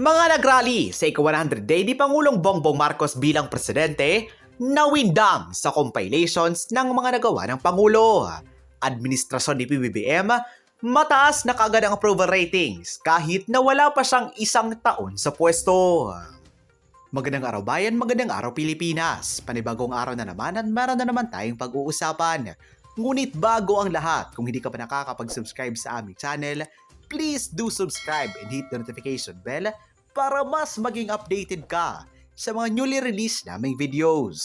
Mga nag-rally sa ika-100 day ni Pangulong Bongbong Marcos bilang presidente, nawindang sa compilations ng mga nagawa ng Pangulo. Administrasyon ni PBBM, mataas na kaagad ang approval ratings kahit na wala pa siyang isang taon sa pwesto. Magandang araw bayan, magandang araw Pilipinas. Panibagong araw na naman at meron na naman tayong pag-uusapan. Ngunit bago ang lahat, kung hindi ka pa nakakapag-subscribe sa aming channel, please do subscribe and hit the notification bell para mas maging updated ka sa mga newly released naming videos.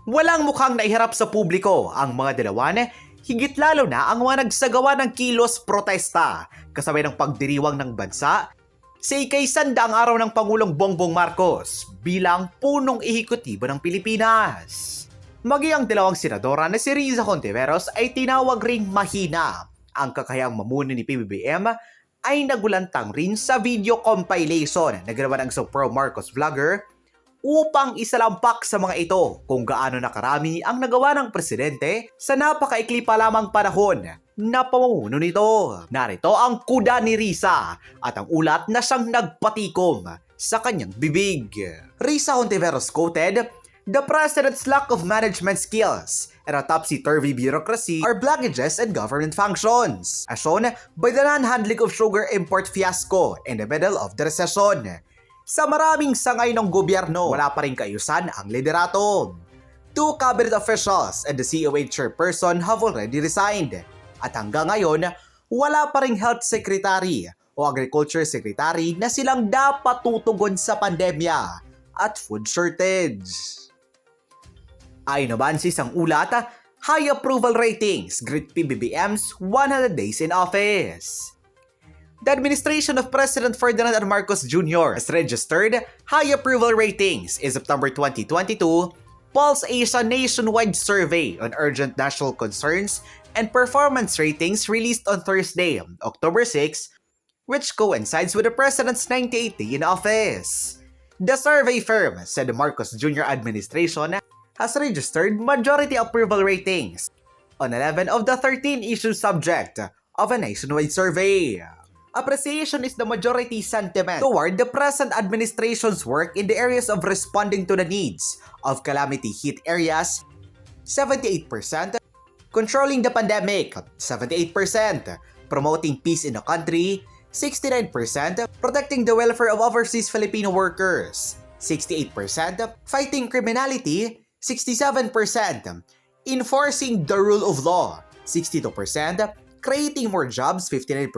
Walang mukhang naihirap sa publiko ang mga dalawan, higit lalo na ang mga nagsagawa ng kilos protesta kasabay ng pagdiriwang ng bansa sa ika-100 araw ng Pangulong Bongbong Marcos bilang punong ehekutibo ng Pilipinas. Maging ang dalawang senadora na si Riza Hontiveros ay tinawag ring mahina. Ang kakayang mamuno ni PBBM ay nagulantang rin sa video compilation na ginawa ng isang pro-Marcos vlogger upang isalampak sa mga ito kung gaano nakarami ang nagawa ng presidente sa napakaikli pa lamang panahon na pamumuno nito. Narito ang kuda ni Riza at ang ulat na siyang nagpatikom sa kanyang bibig. Riza Hontiveros quoted, "The president's lack of management skills and a topsy-turvy bureaucracy are blockages in government functions, as shown by the non-handling of sugar import fiasco in the middle of the recession. Sa maraming sangay ng gobyerno, wala pa rin kaayusan ang liderato. 2 cabinet officials and the COA chairperson have already resigned. At hanggang ngayon, wala pa ring health secretary o agriculture secretary na silang dapat tutugon sa pandemya at food shortage." Ayon naman sa isang ulat, high approval ratings greet PBBM's 100 days in office. The administration of President Ferdinand R. Marcos Jr. has registered high approval ratings in September 2022 Pulse Asia nationwide survey on urgent national concerns and performance ratings released on Thursday, October 6, which coincides with the President's 98th day in office. The survey firm said the Marcos Jr. administration has registered majority approval ratings on 11 of the 13 issues subject of a nationwide survey. Appreciation is the majority sentiment toward the present administration's work in the areas of responding to the needs of calamity hit areas, 78%, controlling the pandemic, 78%, promoting peace in the country, 69%, protecting the welfare of overseas Filipino workers, 68%, fighting criminality, 67%, enforcing the rule of law, 62%, creating more jobs, 59%,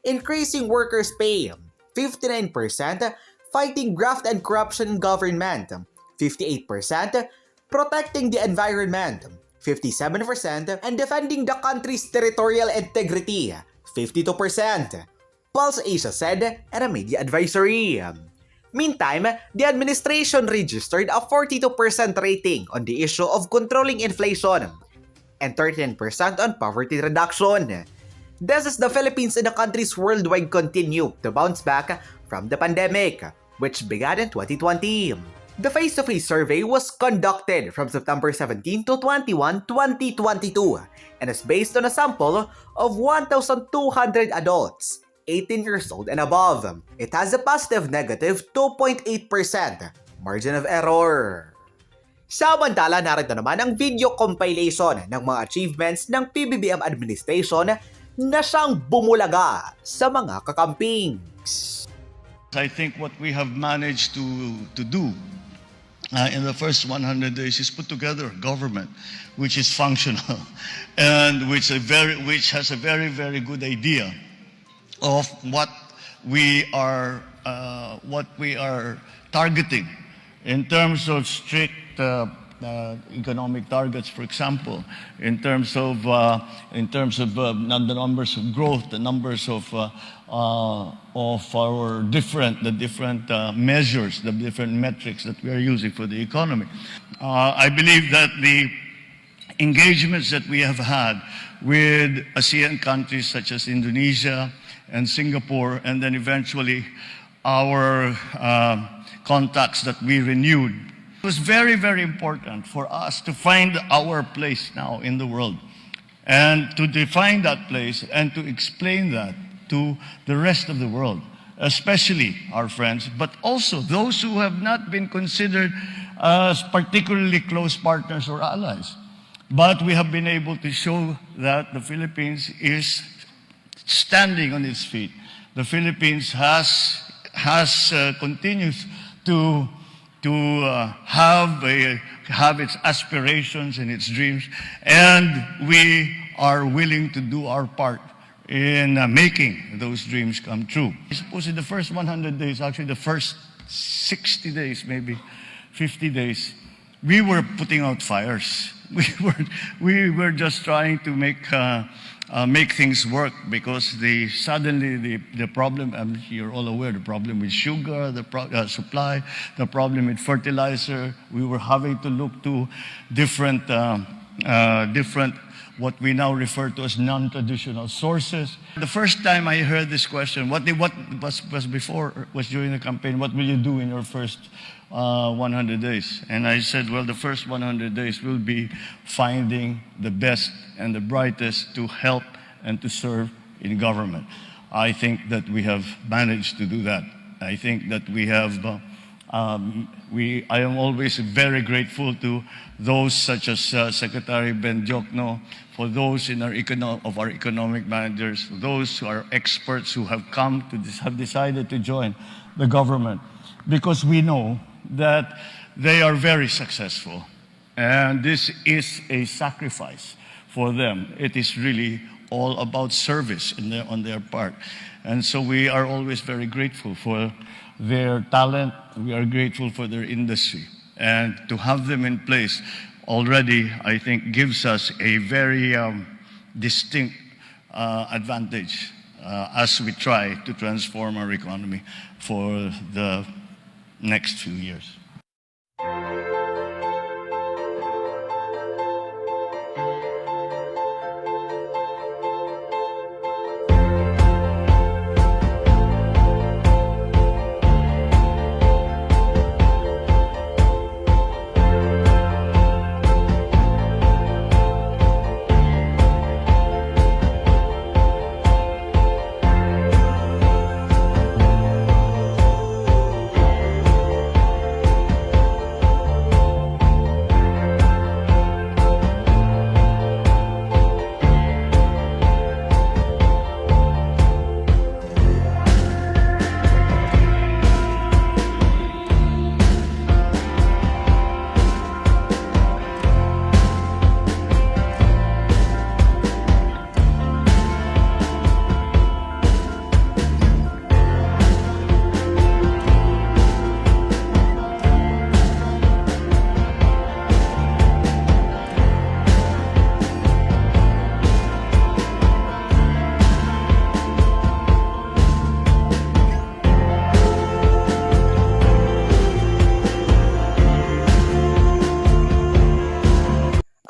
increasing workers' pay, 59%, fighting graft and corruption in government, 58%, protecting the environment, 57%, and defending the country's territorial integrity, 52%, Pulse Asia said in a media advisory. Meantime, the administration registered a 42% rating on the issue of controlling inflation and 13% on poverty reduction. This is the Philippines and the countries worldwide continue to bounce back from the pandemic, which began in 2020. The face-to-face survey was conducted from September 17 to 21, 2022 and is based on a sample of 1,200 adults, 18 years old and above. It has a positive-negative 2.8% margin of error. Samantala, narito naman ang video compilation ng mga achievements ng PBBM administration na siyang bumulaga sa mga kakampings. I think what we have managed to do in the first 100 days is put together a government which is functional and which has a very, very good idea of what we are targeting in terms of strict economic targets, for example, in terms of the numbers of growth, the numbers of our different measures, the different metrics that we are using for the economy. I believe that the engagements that we have had with ASEAN countries such as Indonesia and Singapore, and then eventually our contacts that we renewed It was very, very important for us to find our place now in the world and to define that place and to explain that to the rest of the world, especially our friends, but also those who have not been considered as particularly close partners or allies. But we have been able to show that the Philippines is standing on its feet. The Philippines continues to have its aspirations and its dreams, and we are willing to do our part in making those dreams come true. I suppose in the first 100 days, actually the first 60 days, maybe 50 days, we were putting out fires. We were just trying to make things work because suddenly the problem, you're all aware, the problem with sugar, the supply, the problem with fertilizer. We were having to look to different what we now refer to as non-traditional sources. The first time I heard this question, what was before, was during the campaign, what will you do in your first 100 days? And I said, well, the first 100 days will be finding the best and the brightest to help and to serve in government. I think that we have managed to do that. I think that we have, I am always very grateful to those such as Secretary Ben Jokno, for those in our economic managers, those who are experts who have have decided to join the government, because we know that they are very successful. And this is a sacrifice for them. It is really all about service on their part. And so we are always very grateful for their talent. We are grateful for their industry. And to have them in place already, I think, gives us a very distinct advantage as we try to transform our economy for the next few years.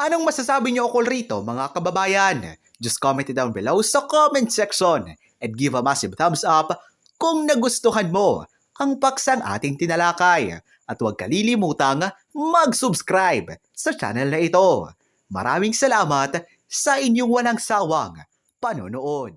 Anong masasabi niyo ukol rito, mga kababayan? Just comment it down below sa comment section and give a massive thumbs up kung nagustuhan mo ang paksang ating tinalakay. At huwag kalilimutang mag-subscribe sa channel na ito. Maraming salamat sa inyong walang sawang panonood.